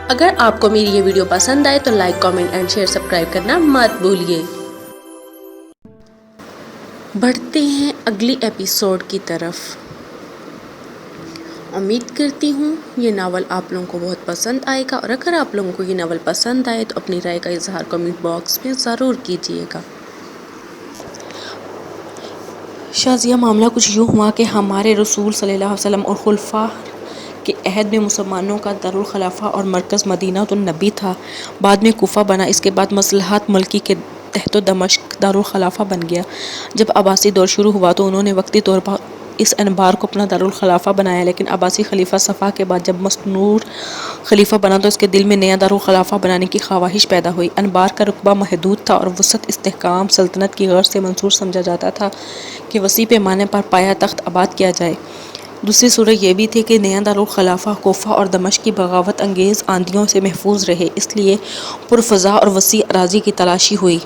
اگر آپ کو میری یہ ویڈیو پسند آئے تو like, comment and share, subscribe کرنا مت بھولیے۔ بڑھتے ہیں اگلی ایپیسوڈ کی طرف۔ امید کرتی ہوں یہ ناول آپ لوگوں کو بہت پسند آئے گا، اور اگر آپ لوگوں کو یہ ناول پسند آئے تو اپنی رائے کا اظہار کمنٹ باکس میں ضرور کیجیے گا۔ شازیہ معاملہ کچھ یوں ہوا کہ ہمارے رسول صلی اللہ علیہ وسلم اور خلفاء کے عہد میں مسلمانوں کا دارالخلافہ اور مرکز مدینہ النبی تھا، بعد میں کوفہ بنا، اس کے بعد مصلحت ملکی کے تحت دمشق دارالخلافہ بن گیا۔ جب عباسی دور شروع ہوا تو انہوں نے وقتی طور پر اس انبار کو اپنا دارالخلافہ بنایا، لیکن عباسی خلیفہ صفا کے بعد جب مسنور خلیفہ بنا تو اس کے دل میں نیا دارالخلافہ بنانے کی خواہش پیدا ہوئی۔ انبار کا رقبہ محدود تھا اور وسعت استحکام سلطنت کی غرض سے منظور سمجھا جاتا تھا کہ وسیع پیمانے پر پایہ تخت آباد کیا جائے۔ دوسری صورت یہ بھی تھی کہ نیا دارالخلافہ کوفہ اور دمشق کی بغاوت انگیز آندھیوں سے محفوظ رہے، اس لیے پرفضا اور وسیع اراضی کی تلاشی ہوئی۔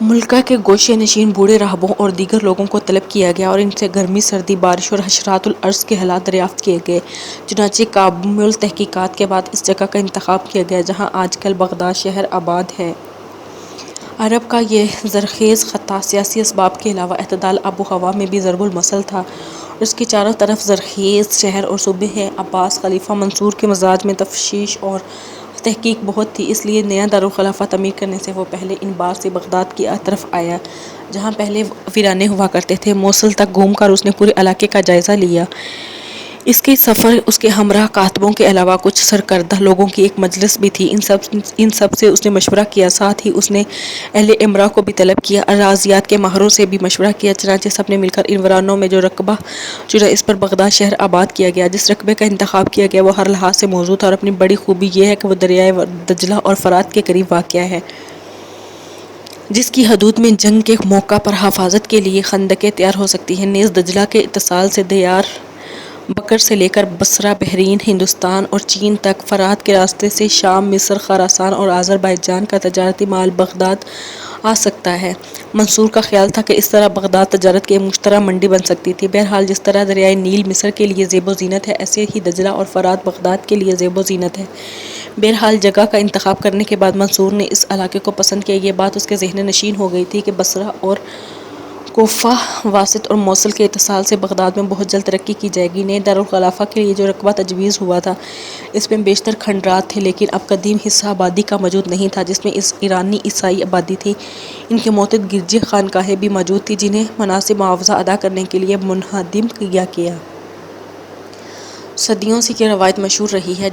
ملکہ کے گوشے نشین بوڑھے راہبوں اور دیگر لوگوں کو طلب کیا گیا اور ان سے گرمی، سردی، بارش اور حشرات الارض کے حالات دریافت کیے گئے۔ چنانچہ کامل تحقیقات کے بعد اس جگہ کا انتخاب کیا گیا جہاں آج کل بغداد شہر آباد ہے۔ عرب کا یہ زرخیز خطہ سیاسی اسباب کے علاوہ اعتدال آب و ہوا میں بھی ضرب المثل تھا، اور اس کے چاروں طرف زرخیز شہر اور صوبے عباس خلیفہ منصور کے مزاج میں تفتیش اور تحقیق بہت تھی، اس لیے نیا دارالخلافہ تعمیر کرنے سے وہ پہلے انبار سے بغداد کی طرف آیا جہاں پہلے ویرانے ہوا کرتے تھے۔ موصل تک گھوم کر اس نے پورے علاقے کا جائزہ لیا۔ اس کے سفر اس کے ہمراہ کاتبوں کے علاوہ کچھ سرکردہ لوگوں کی ایک مجلس بھی تھی، ان سب سے اس نے مشورہ کیا، ساتھ ہی اس نے اہل امرا کو بھی طلب کیا، ریاضیات کے ماہروں سے بھی مشورہ کیا۔ چنانچہ سب نے مل کر ان ویرانوں میں جو رقبہ چنا، اس پر بغداد شہر آباد کیا گیا۔ جس رقبے کا انتخاب کیا گیا وہ ہر لحاظ سے موزوں تھا، اور اپنی بڑی خوبی یہ ہے کہ وہ دریائے دجلہ اور فرات کے قریب واقع ہے، جس کی حدود میں جنگ کے موقع پر حفاظت کے لیے خندقیں تیار ہو سکتی ہیں۔ نیز دجلہ کے اتصال سے دیار بکر سے لے کر بصرہ، بحرین، ہندوستان اور چین تک، فرات کے راستے سے شام، مصر، خراسان اور آذربائیجان کا تجارتی مال بغداد آ سکتا ہے۔ منصور کا خیال تھا کہ اس طرح بغداد تجارت کی ایک مشترکہ منڈی بن سکتی تھی۔ بہرحال جس طرح دریائے نیل مصر کے لیے زیب و زینت ہے، ایسے ہی دجلہ اور فرات بغداد کے لیے زیب و زینت ہے۔ بہرحال جگہ کا انتخاب کرنے کے بعد منصور نے اس علاقے کو پسند کیا۔ یہ بات اس کے ذہن نشین ہو گئی تھی کہ بصرہ اور کوفہ، واسط اور موصل کے اتصال سے بغداد میں بہت جلد ترقی کی جائے گی۔ نئے دارالخلافہ کے لیے جو رقبہ تجویز ہوا تھا اس میں بیشتر کھنڈرات تھے، لیکن اب قدیم حصہ آبادی کا موجود نہیں تھا جس میں ایرانی عیسائی آبادی تھی۔ ان کے معتبر گرجے خانقاہیں بھی موجود تھیں جنہیں مناسب معاوضہ ادا کرنے کے لیے منہدم کیا گیا۔ صدیوں سے یہ روایت مشہور رہی ہے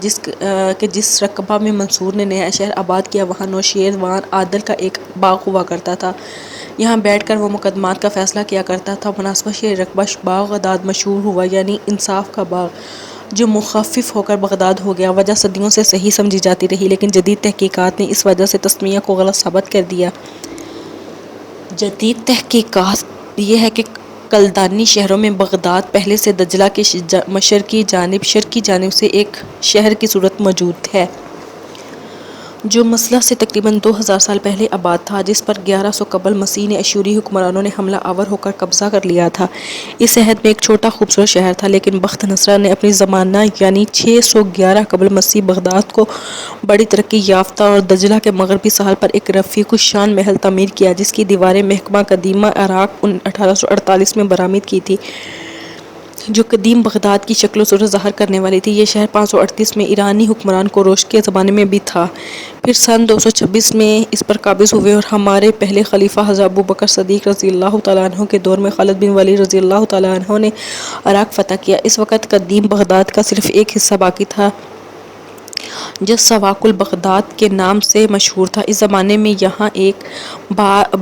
کہ جس رقبہ میں منصور نے نیا شہر آباد کیا وہاں نوشیروان عادل کا ایک باغ ہوا کرتا تھا۔ یہاں بیٹھ کر وہ مقدمات کا فیصلہ کیا کرتا تھا۔ مناسبت سے یہ رقبہ بغداد مشہور ہوا، یعنی انصاف کا باغ، جو مخفف ہو کر بغداد ہو گیا۔ وجہ صدیوں سے صحیح سمجھی جاتی رہی، لیکن جدید تحقیقات نے اس وجہ سے تسمیہ کو غلط ثابت کر دیا۔ جدید تحقیقات یہ ہے کہ کلدانی شہروں میں بغداد پہلے سے دجلہ کے شرقی جانب سے ایک شہر کی صورت موجود ہے، جو مسلح سے تقریباً 2000 سال پہلے آباد تھا، جس پر 1100 قبل مسیح نے اشوری حکمرانوں نے حملہ آور ہو کر قبضہ کر لیا تھا۔ اس عہد میں ایک چھوٹا خوبصورت شہر تھا، لیکن بخت نصرہ نے اپنی زمانہ یعنی 611 قبل مسیح بغداد کو بڑی ترقی یافتہ اور دجلہ کے مغربی ساحل پر ایک رفیع الشان محل تعمیر کیا، جس کی دیواریں محکمہ قدیمہ عراق 1848 میں برآمد کی تھیں، جو قدیم بغداد کی شکل و صورت ظاہر کرنے والی تھی۔ یہ شہر 538 میں ایرانی حکمران کوروش کے زمانے میں بھی تھا، پھر سن 226 میں اس پر قابض ہوئے، اور ہمارے پہلے خلیفہ حضرت ابوبکر صدیق رضی اللہ تعالیٰ عنہ کے دور میں خالد بن ولید رضی اللہ تعالیٰ عنہ نے عراق فتح کیا۔ اس وقت قدیم بغداد کا صرف ایک حصہ باقی تھا جو سواق البغداد کے نام سے مشہور تھا۔ اس زمانے میں یہاں ایک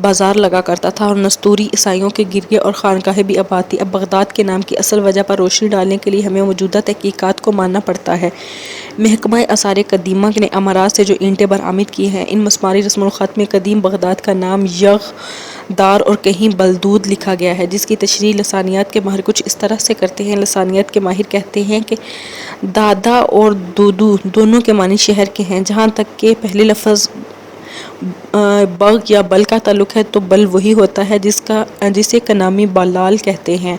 بازار لگا کرتا تھا اور نستوری عیسائیوں کے گرجے اور خانقاہیں بھی آباد تھیں۔ اب بغداد کے نام کی اصل وجہ پر روشنی ڈالنے کے لیے ہمیں موجودہ تحقیقات کو ماننا پڑتا ہے۔ محکمہ آثار قدیمہ نے عمارات سے جو اینٹیں برآمد کی ہیں، ان مسماری رسم الخط میں قدیم بغداد کا نام یغ دار اور کہیں بلدود لکھا گیا ہے، جس کی تشریح لسانیات کے ماہر کچھ اس طرح سے کرتے ہیں۔ لسانیات کے ماہر کہتے ہیں کہ دادا اور دودو دونوں کے معنی شہر کے ہیں۔ جہاں تک کہ پہلے لفظ بغ یا بل کا تعلق ہے تو بل وہی ہوتا ہے جسے کنامی بالال کہتے ہیں،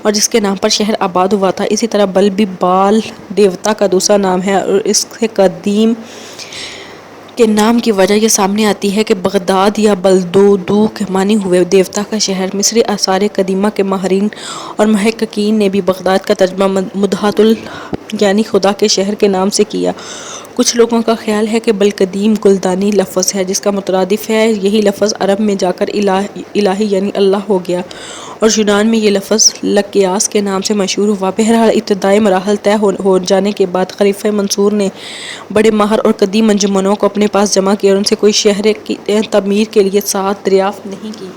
اور جس کے نام پر شہر آباد ہوا تھا۔ اسی طرح بل بھی بال دیوتا کا دوسرا نام ہے اور اس سے قدیم کے نام کی وجہ یہ سامنے آتی ہے کہ بغداد یا بلدودو کے معنی ہوئے دیوتا کا شہر۔ مصری آثار قدیمہ کے ماہرین اور محققین نے بھی بغداد کا ترجمہ مدحت یعنی خدا کے شہر کے نام سے کیا۔ کچھ لوگوں کا خیال ہے کہ بلقدیم گلدانی لفظ ہے جس کا مترادف ہے، یہی لفظ عرب میں جا کر الہی یعنی اللہ ہو گیا اور یونان میں یہ لفظ لکیاس کے نام سے مشہور ہوا۔ بہرحال ابتدائی مراحل طے ہو جانے کے بعد خلیفہ منصور نے بڑے ماہر اور قدیم انجمنوں کو اپنے پاس جمع کیا اور ان سے کوئی شہر کی تعمیر کے لیے ساعت دریافت نہیں کی۔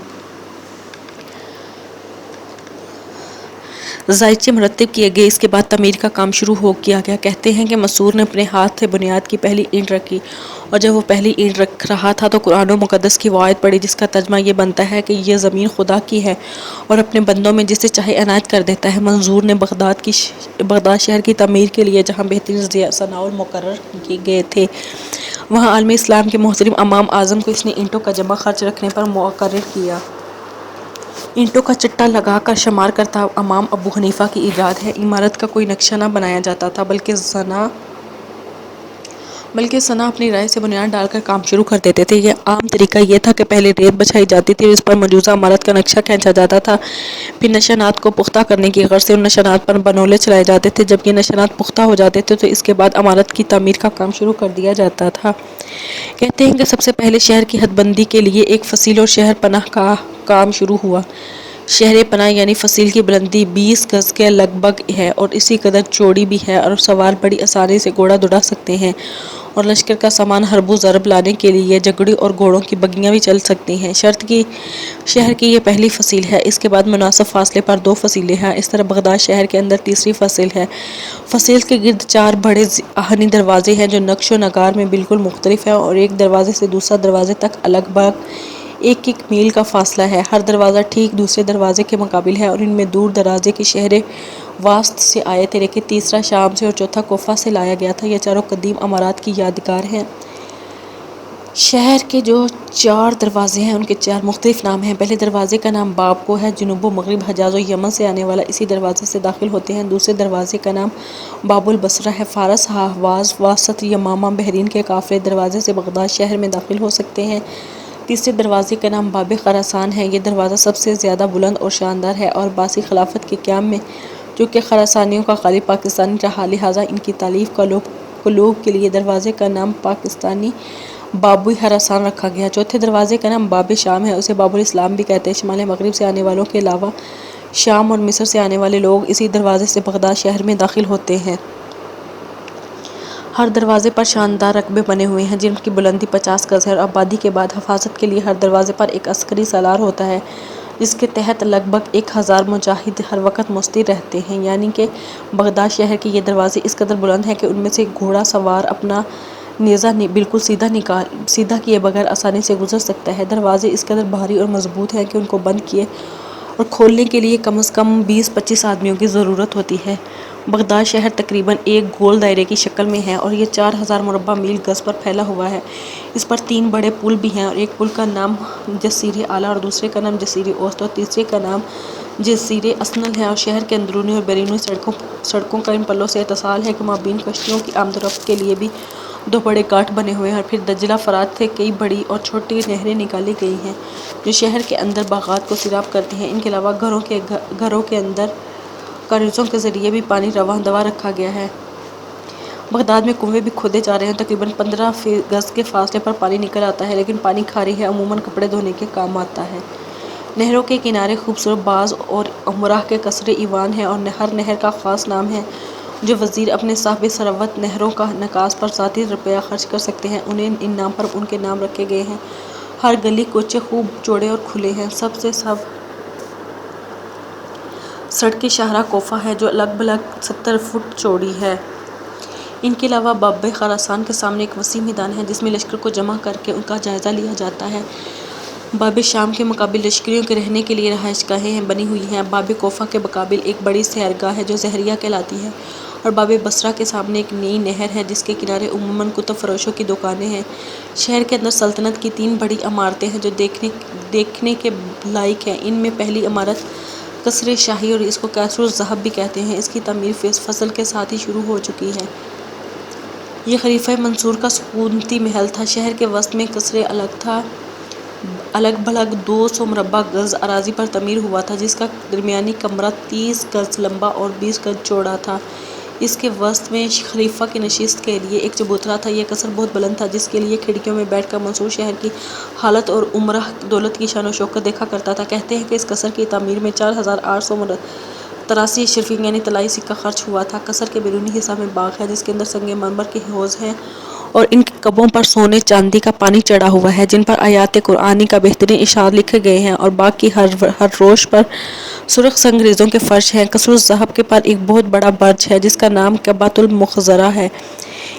ذائچے مرتب کیے گئے، اس کے بعد تعمیر کا کام شروع کیا گیا۔ کہتے ہیں کہ منصور نے اپنے ہاتھ سے بنیاد کی پہلی اینٹ رکھی اور جب وہ پہلی اینٹ رکھ رہا تھا تو قرآن مقدس کی وہ آیت پڑھی جس کا ترجمہ یہ بنتا ہے کہ یہ زمین خدا کی ہے اور اپنے بندوں میں جسے چاہے عنایت کر دیتا ہے۔ منصور نے بغداد شہر کی تعمیر کے لیے جہاں بہترین صناعی مقرر کیے گئے تھے وہاں عالم اسلام کے محترم امام اعظم کو اس نے اینٹوں کا جمع خرچ رکھنے پر مقرر کیا۔ اینٹوں کا چٹا لگا کر شمار کرتا امام ابو حنیفہ کی ایجاد ہے۔ عمارت کا کوئی نقشہ نہ بنایا جاتا تھا بلکہ صنع اپنی رائے سے بنیاد ڈال کر کام شروع کر دیتے تھے۔ یہ عام طریقہ یہ تھا کہ پہلے ریت بچھائی جاتی تھی اور اس پر مجوزہ عمارت کا نقشہ کھینچا جاتا تھا، پھر نشانات کو پختہ کرنے کی غرض سے ان نشانات پر بنولے چلائے جاتے تھے۔ جب یہ نشانات پختہ ہو جاتے تھے تو اس کے بعد عمارت کی تعمیر کا کام شروع کر دیا جاتا تھا۔ کہتے ہیں کہ سب سے پہلے شہر کی حد بندی کے لیے ایک فصیل اور شہر پناہ کا کام شروع ہوا۔ شہر پناہ یعنی فصیل کی بلندی 20 گز کے لگ بھگ ہے اور اسی قدر چوڑی بھی ہے اور سوار بڑی آسانی سے گھوڑا دوڑا سکتے ہیں اور لشکر کا سامان حرب و ضرب لانے کے لیے جگڑی اور گھوڑوں کی بگیاں بھی چل سکتی ہیں۔ شہر کی یہ پہلی فصیل ہے۔ اس کے بعد مناسب فاصلے پر 2 فصیلیں ہیں۔ اس طرح بغداد شہر کے اندر تیسری فصیل ہے۔ فصیل کے گرد 4 بڑے آہنی دروازے ہیں جو نقش و نگار میں بالکل مختلف ہیں اور ایک دروازے سے دوسرے دروازے تک لگ بھگ 1 میل کا فاصلہ ہے۔ ہر دروازہ ٹھیک دوسرے دروازے کے مقابل ہے اور ان میں دور دراز کے شہر واسط سے آئے تھے لیکن تیسرا شام سے اور چوتھا کوفہ سے لایا گیا تھا۔ یہ چاروں قدیم عمارات کی یادگار ہیں۔ شہر کے جو 4 دروازے ہیں ان کے 4 مختلف نام ہیں۔ پہلے دروازے کا نام باب کو ہے، جنوب و مغرب حجاز و یمن سے آنے والا اسی دروازے سے داخل ہوتے ہیں۔ دوسرے دروازے کا نام باب البصرہ ہے، فارس، احواز، واسط، یمامہ، بحرین کے قافلے دروازے سے بغداد شہر میں داخل ہو سکتے ہیں۔ تیسرے دروازے کا نام باب خراسان ہے، یہ دروازہ سب سے زیادہ بلند اور شاندار ہے اور عباسی خلافت کے قیام میں چونکہ خراسانیوں کا غالب پاکستانی رہا لہٰذا ان کی تالیف کو لوگ کے لیے دروازے کا نام پاکستانی بابوی خراسان رکھا گیا۔ چوتھے دروازے کا نام باب شام ہے، اسے باب الاسلام بھی کہتے ہیں۔ شمال مغرب سے آنے والوں کے علاوہ شام اور مصر سے آنے والے لوگ اسی دروازے سے بغداد شہر میں داخل ہوتے ہیں۔ ہر دروازے پر شاندار رقبے بنے ہوئے ہیں جن کی بلندی 50 گز ہے اور آبادی کے بعد حفاظت کے لیے ہر دروازے پر ایک عسکری سالار ہوتا ہے جس کے تحت لگ بھگ 1000 مجاہد ہر وقت مستعد رہتے ہیں۔ یعنی کہ بغداد شہر کے یہ دروازے اس قدر بلند ہیں کہ ان میں سے گھوڑا سوار اپنا نیزہ بالکل سیدھا کیے بغیر آسانی سے گزر سکتا ہے۔ دروازے اس قدر بھاری اور مضبوط ہیں کہ ان کو بند کیے اور کھولنے کے لیے کم از کم 20-25 آدمیوں کی ضرورت ہوتی ہے۔ بغداد شہر تقریباً ایک گول دائرے کی شکل میں ہے اور یہ 4000 مربع میل گز پر پھیلا ہوا ہے۔ اس پر 3 بڑے پل بھی ہیں اور ایک پل کا نام جسیر اعلیٰ اور دوسرے کا نام جسیر اوسط اور تیسرے کا نام جسیر اسفل ہے اور شہر کے اندرونی اور بیرونی سڑکوں کا ان پلوں سے اتصال ہے کہ مابین کشتیوں کی آمد و رفت کے لیے بھی 2 بڑے گھاٹ بنے ہوئے ہیں اور پھر دجلہ فرات سے کئی بڑی اور چھوٹی نہریں نکالی گئی ہیں جو شہر کے اندر باغات کو سیراب کرتی ہیں۔ ان کے علاوہ گھروں کے اندر کاریزوں کے ذریعے بھی پانی رواں دواں رکھا گیا ہے۔ بغداد میں کنویں بھی کھودے جا رہے ہیں، تقریباً 15 گز کے فاصلے پر پانی نکل آتا ہے لیکن پانی کھاری ہے، عموماً کپڑے دھونے کے کام آتا ہے۔ نہروں کے کنارے خوبصورت باز اور عمرہ کے قصر ایوان ہیں اور ہر نہر کا خاص نام ہے جو وزیر اپنے صاحب ثروت نہروں کا نکاس پر ذاتی روپیہ خرچ کر سکتے ہیں، انہیں ان نام پر ان کے نام رکھے گئے ہیں۔ ہر گلی کوچے خوب چوڑے اور کھلے ہیں۔ سب سڑک شاہراہ کوفہ ہے جو لگ بھگ 70 فٹ چوڑی ہے۔ ان کے علاوہ باب خراسان کے سامنے ایک وسیع میدان ہے جس میں لشکر کو جمع کر کے ان کا جائزہ لیا جاتا ہے۔ باب شام کے مقابل لشکریوں کے رہنے کے لیے رہائش گاہیں بنی ہوئی ہیں۔ باب کوفہ کے مقابل ایک بڑی سیرگاہ ہے جو زہریہ کہلاتی ہے اور باب بصرہ کے سامنے ایک نئی نہر ہے جس کے کنارے عموماً کتب فروشوں کی دکانیں ہیں۔ شہر کے اندر سلطنت کی 3 بڑی عمارتیں ہیں جو دیکھنے کے لائق ہیں۔ ان میں پہلی عمارت قصر شاہی اور اس کو قصر الذهب بھی کہتے ہیں، اس کی تعمیر فصل کے ساتھ ہی شروع ہو چکی ہے۔ یہ خلیفہ منصور کا سکونتی محل تھا۔ شہر کے وسط میں قصر الگ بھلگ 200 مربع گز اراضی پر تعمیر ہوا تھا، جس کا درمیانی کمرہ 30 گز لمبا اور 20 گز چوڑا تھا۔ اس کے وسط میں خلیفہ کی نشست کے لیے ایک چبوترا تھا۔ یہ قصر بہت بلند تھا، جس کے لیے کھڑکیوں میں بیٹھ کر منصور شہر کی حالت اور عمرہ دولت کی شان و شوکت دیکھا کرتا تھا۔ کہتے ہیں کہ اس قصر کی تعمیر میں 4883 اشرفی یعنی طلائی سکہ خرچ ہوا تھا۔ قصر کے بیرونی حصہ میں باغ ہے، جس کے اندر سنگ مرمر کے حوض ہیں اور ان کے کبوں پر سونے چاندی کا پانی چڑھا ہوا ہے، جن پر آیات قرآنی کا بہترین اشعار لکھے گئے ہیں، اور باغ کی ہر روش پر سرخ سنگریزوں کے فرش ہیں۔ قصر الذهب کے پر ایک بہت بڑا برج ہے، جس کا نام قبۃ المخضرہ ہے۔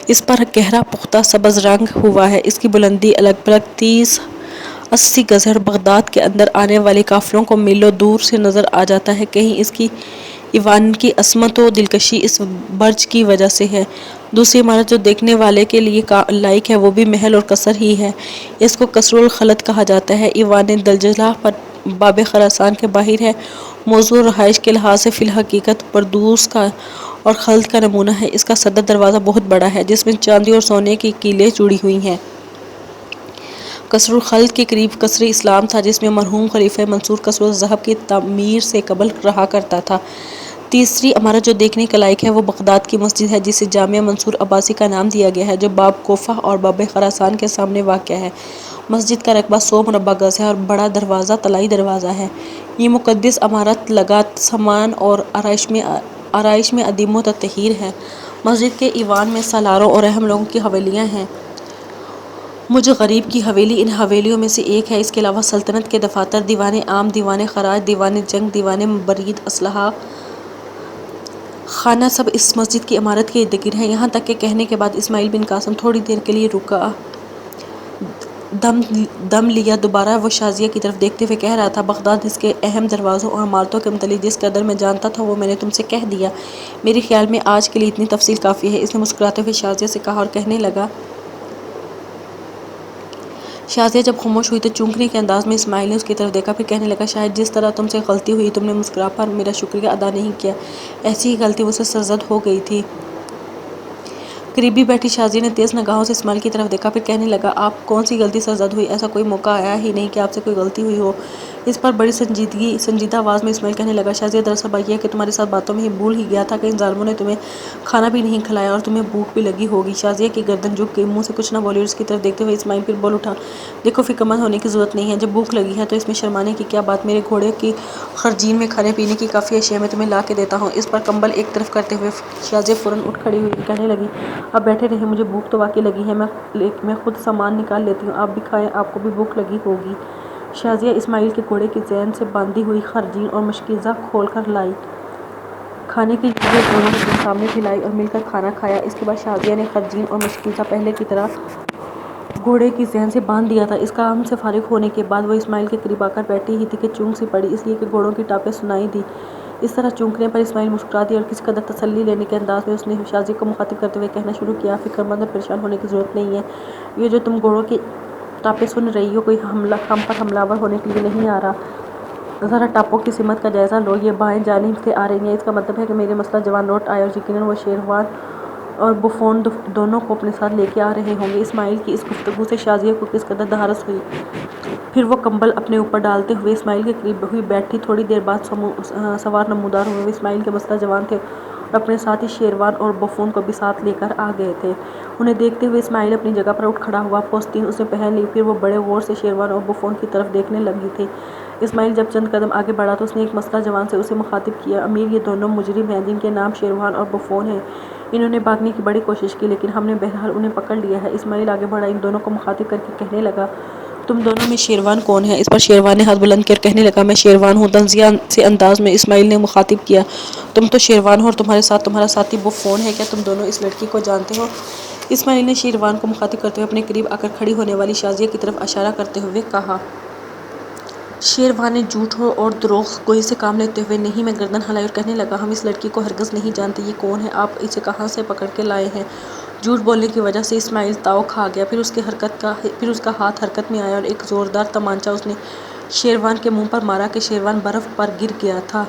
اس پر گہرا پختہ سبز رنگ ہوا ہے۔ اس کی بلندی الگ بلگ 30-80 گز ہے اور بغداد کے اندر آنے والے قافلوں کو میلوں دور سے نظر آ جاتا ہے۔ کہیں اس کی ایوان کی عظمت و دلکشی اس برج کی وجہ سے ہے۔ دوسری عمارت جو دیکھنے والے کے لیے لائق ہے وہ بھی محل اور قصر ہی ہے۔ اس کو قصر الخلد کہا جاتا ہے۔ ایوان دلجلہ پر باب خراسان کے باہر ہے۔ موضوع رہائش کے لحاظ سے فی الحقیقت پردوس کا اور خلد کا نمونہ ہے۔ اس کا صدر دروازہ بہت بڑا ہے، جس میں چاندی اور سونے کی کیلیں جڑی ہوئی ہیں۔ قصر الخلد کے قریب قصر اسلام تھا، جس میں مرحوم خلیفہ منصور قصر الذهب کی تعمیر سے قبل رہا کرتا تھا۔ تیسری عمارت جو دیکھنے کے لائق ہے وہ بغداد کی مسجد ہے، جسے جامع منصور عباسی کا نام دیا گیا ہے، جو باب کوفہ اور باب خراسان کے سامنے واقع ہے۔ مسجد کا رقبہ 100 مربع گز ہے اور بڑا دروازہ طلائی دروازہ ہے۔ یہ مقدس عمارت لگا سامان اور آرائش میں عدیم و تطہیر ہے۔ مسجد کے ایوان میں سالاروں اور اہم لوگوں کی حویلیاں ہیں۔ مجھ غریب کی حویلی ان حویلیوں میں سے ایک ہے۔ اس کے علاوہ سلطنت کے دفاتر، دیوان عام، دیوان خراج، دیوان جنگ، دیوان برید، اسلحہ خانہ سب اس مسجد کی عمارت کے اردگرد ہیں۔ یہاں تک کہ کہنے کے بعد اسماعیل بن قاسم تھوڑی دیر کے لیے رکا، دم لیا، دوبارہ وہ شازیہ کی طرف دیکھتے ہوئے کہہ رہا تھا: بغداد اس کے اہم دروازوں اور عمارتوں کے متعلق جس قدر میں جانتا تھا وہ میں نے تم سے کہہ دیا۔ میرے خیال میں آج کے لیے اتنی تفصیل کافی ہے۔ اس نے مسکراتے ہوئے شازیہ سے کہا اور کہنے لگا۔ شازیہ جب خاموش ہوئی تو چونکنے کے انداز میں اسماعیل نے اس کی طرف دیکھا، پھر کہنے لگا: شاید جس طرح تم سے غلطی ہوئی، تم نے مسکرا کر میرا شکریہ ادا نہیں کیا، ایسی ہی غلطی مجھ سے سرزد ہو گئی تھی۔ قریب بیٹھی شازیہ نے تیز نگاہوں سے اسماعیل کی طرف دیکھا، پھر کہنے لگا: آپ کون سی غلطی سرزد ہوئی؟ ایسا کوئی موقع آیا ہی نہیں کہ آپ سے کوئی غلطی ہوئی ہو۔ اس پر بڑی سنجیدہ آواز میں اسماعیل کہنے لگا: شازیہ، دراصل بات یہ ہے کہ تمہارے ساتھ باتوں میں ہی بھول ہی گیا تھا کہ ان ظالموں نے تمہیں کھانا بھی نہیں کھلایا اور تمہیں بھوک بھی لگی ہوگی۔ شازیہ کی گردن جھک گئی، منہ سے کچھ نہ بولی اور اس کی طرف دیکھتے ہوئے اسماعیل پھر بول اٹھا: دیکھو، فکر مند ہونے کی ضرورت نہیں ہے۔ جب بھوک لگی ہے تو اس میں شرمانے کی کیا بات؟ میرے گھوڑے کی خرجین میں کھانے پینے کی کافی اشیاء میں تمہیں لا کے دیتا ہوں۔ اس پر کمبل ایک طرف کرتے ہوئے شازیہ فوراً اٹھ کھڑی ہوئی اور کہنے لگی: آپ بیٹھے رہیں، مجھے بھوک تو واقعی لگی ہے، میں خود سامان نکال لیتی ہوں، آپ بھی کھائیں، آپ کو بھی بھوک لگی ہوگی۔ شازیہ اسماعیل کے گھوڑے کی زین سے باندھی ہوئی خرجین اور مشکیزہ کھول کر لائی۔ کھانے کی چیزیں دونوں نے اپنے سامنے پھیلائی اور مل کر کھانا کھایا۔ اس کے بعد شازیہ نے خرجین اور مشکیزہ پہلے کی طرح گھوڑے کی زین سے باندھ دیا تھا۔ اس کام سے فارغ ہونے کے بعد وہ اسماعیل کے قریب آ کر بیٹھی ہی تھی کہ چونک سی پڑی، اس لیے کہ گھوڑوں کی ٹاپیں سنائی دیں۔ اس طرح چونکنے پر اسماعیل مسکرا دیا اور کسی قدر تسلی لینے کے انداز میں اس نے شازیہ کو مخاطب کرتے ہوئے کہنا شروع کیا: فکر مند اور پریشان ہونے کی ضرورت نہیں ہے۔ یہ جو تم گھوڑوں کی ٹاپیں سن رہی ہو، کوئی ہم پر حملہ آور ہونے کے لیے نہیں آ رہا۔ ذرا ٹاپوں کی سمت کا جائزہ لو، یہ بائیں جانب سے آ رہی ہیں۔ اس کا مطلب ہے کہ میرے مسلح جوان لوٹ آئے اور یقیناً وہ شیروان اور بفون دونوں کو اپنے ساتھ لے کے آ رہے ہوں گے۔ اسماعیل کی اس گفتگو سے شازیہ کو کس قدر دہارس ہوئی۔ پھر وہ کمبل اپنے اوپر ڈالتے ہوئے اسماعیل کے قریب ہوئی بیٹھی۔ تھوڑی دیر بعد سوار نمودار ہوئے۔ وہ اسماعیل کے مسلح جوان تھے اور اپنے ساتھ ہی شیروان اور بفون کو بھی ساتھ لے کر آ گئے تھے۔ انہیں دیکھتے ہوئے اسماعیل اپنی جگہ پر اٹھ کھڑا ہوا۔ پوستین اس نے پہن لی، پھر وہ بڑے غور سے شیروان اور بفون کی طرف دیکھنے لگی تھی۔ اسماعیل جب چند قدم آگے بڑھا تو اس نے ایک مسلح جوان سے اسے مخاطب کیا: امیر، یہ دونوں مجرم ہیں جن کے نام شیروان اور بفون ہیں۔ انہوں نے بھاگنے کی بڑی کوشش کی لیکن ہم نے بہرحال انہیں پکڑ لیا ہے۔ اسماعیل آگے بڑھا، ان دونوں کو مخاطب کر کے کہنے لگا: تم دونوں میں شیروان کون ہے؟ اس پر شیروان نے ہاتھ بلند کیا اور کہنے لگا: میں شیروان ہوں۔ طنزیہ سے انداز میں اسماعیل نے مخاطب کیا: تم تو شیروان ہو اور تمہارے ساتھ تمہارا ساتھی بفون ہے، کیا تم دونوں اس لڑکی کو جانتے ہو؟ اسماعیل نے شیروان کو مخاطب کرتے ہوئے اپنے قریب آ کر کھڑی ہونے والی شازیہ کی طرف اشارہ کرتے ہوئے کہا۔ شیروان نے جھوٹ اور دروغ گوئی سے کام لیتے ہوئے نہیں میں گردن ہلائی اور کہنے لگا: ہم اس لڑکی کو ہرگز نہیں جانتے، یہ کون ہے؟ آپ اسے کہاں سے پکڑ کے لائے ہیں؟ جھوٹ بولنے کی وجہ سے اسماعیل تاؤ کھا گیا۔ پھر اس کا ہاتھ حرکت میں آیا اور ایک زوردار تمانچہ اس نے شیروان کے منہ پر مارا کہ شیروان برف پر گر گیا تھا۔